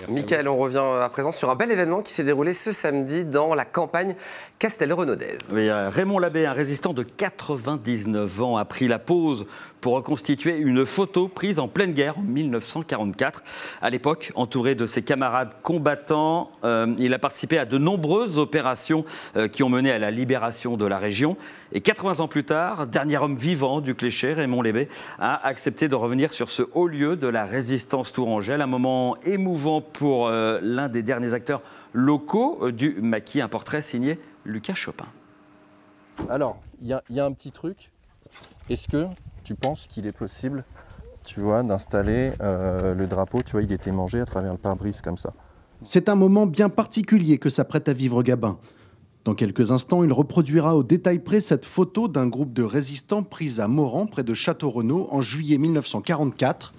Michael, on revient à présent sur un bel événement qui s'est déroulé ce samedi dans la campagne castelrenodaise. Oui, Raymond Labbé, un résistant de 99 ans, a pris la pause pour reconstituer une photo prise en pleine guerre en 1944. À l'époque, entouré de ses camarades combattants, il a participé à de nombreuses opérations qui ont mené à la libération de la région. Et 80 ans plus tard, dernier homme vivant du Cléchet, Raymond Labbé, a accepté de revenir sur ce haut lieu de la résistance tourangelle. Un moment émouvant pour l'un des derniers acteurs locaux du maquis, un portrait signé Lucas Chopin. Alors, il y a un petit truc. Est-ce que tu penses qu'il est possible, tu vois, d'installer le drapeau? Tu vois, il était mangé à travers le pare-brise comme ça. C'est un moment bien particulier que s'apprête à vivre Gabin. Dans quelques instants, il reproduira au détail près cette photo d'un groupe de résistants prise à Morand, près de Château-Renaud, en juillet 1944.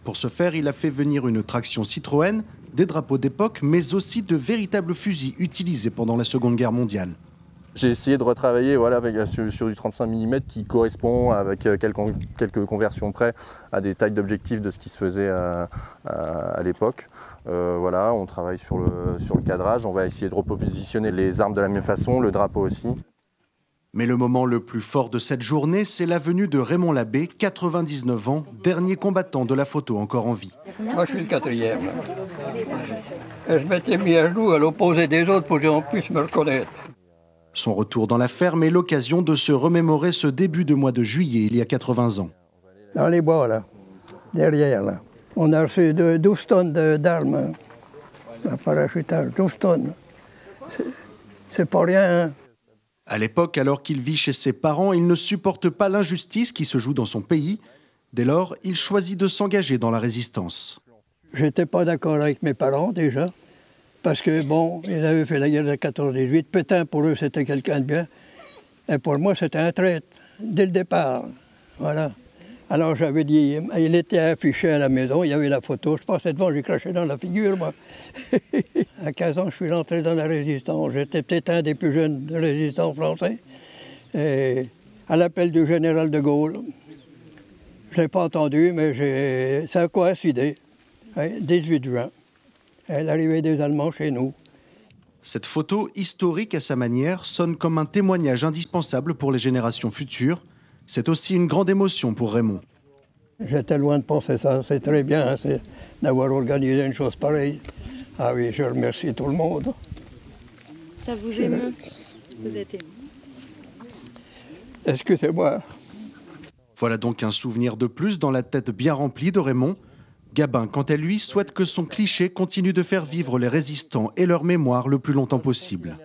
Pour ce faire, il a fait venir une traction Citroën, des drapeaux d'époque, mais aussi de véritables fusils utilisés pendant la Seconde Guerre mondiale. J'ai essayé de retravailler sur du 35 mm qui correspond avec quelques conversions près à des tailles d'objectifs de ce qui se faisait à l'époque. Voilà, on travaille sur le cadrage, on va essayer de repositionner les armes de la même façon, le drapeau aussi. Mais le moment le plus fort de cette journée, c'est la venue de Raymond Labbé, 99 ans, dernier combattant de la photo encore en vie. Moi, je suis le quatrième. Je m'étais mis à genoux à l'opposé des autres pour qu'on puisse me reconnaître. Son retour dans la ferme est l'occasion de se remémorer ce début de mois de juillet, il y a 80 ans. Dans les bois, là, derrière, là. On a reçu 12 tonnes d'armes, un parachutage, 12 tonnes. C'est pas rien, hein. À l'époque, alors qu'il vit chez ses parents, il ne supporte pas l'injustice qui se joue dans son pays. Dès lors, il choisit de s'engager dans la résistance. J'étais pas d'accord avec mes parents, déjà, parce que, bon, ils avaient fait la guerre de 14-18. Pétain, pour eux, c'était quelqu'un de bien. Et pour moi, c'était un traître, dès le départ. Voilà. Alors, j'avais dit, il était affiché à la maison, il y avait la photo. Je passais devant, j'ai craché dans la figure, moi. À 15 ans, je suis rentré dans la résistance. J'étais peut-être un des plus jeunes résistants français. Et à l'appel du général de Gaulle, je ne l'ai pas entendu, mais ça a coïncidé. 18 juin, l'arrivée des Allemands chez nous. Cette photo, historique à sa manière, sonne comme un témoignage indispensable pour les générations futures. C'est aussi une grande émotion pour Raymond. J'étais loin de penser ça. C'est très bien d'avoir organisé une chose pareille. Ah oui, je remercie tout le monde. Ça vous émeut? Vous êtes ému? Excusez-moi. Voilà donc un souvenir de plus dans la tête bien remplie de Raymond. Gabin, quant à lui, souhaite que son cliché continue de faire vivre les résistants et leur mémoire le plus longtemps possible.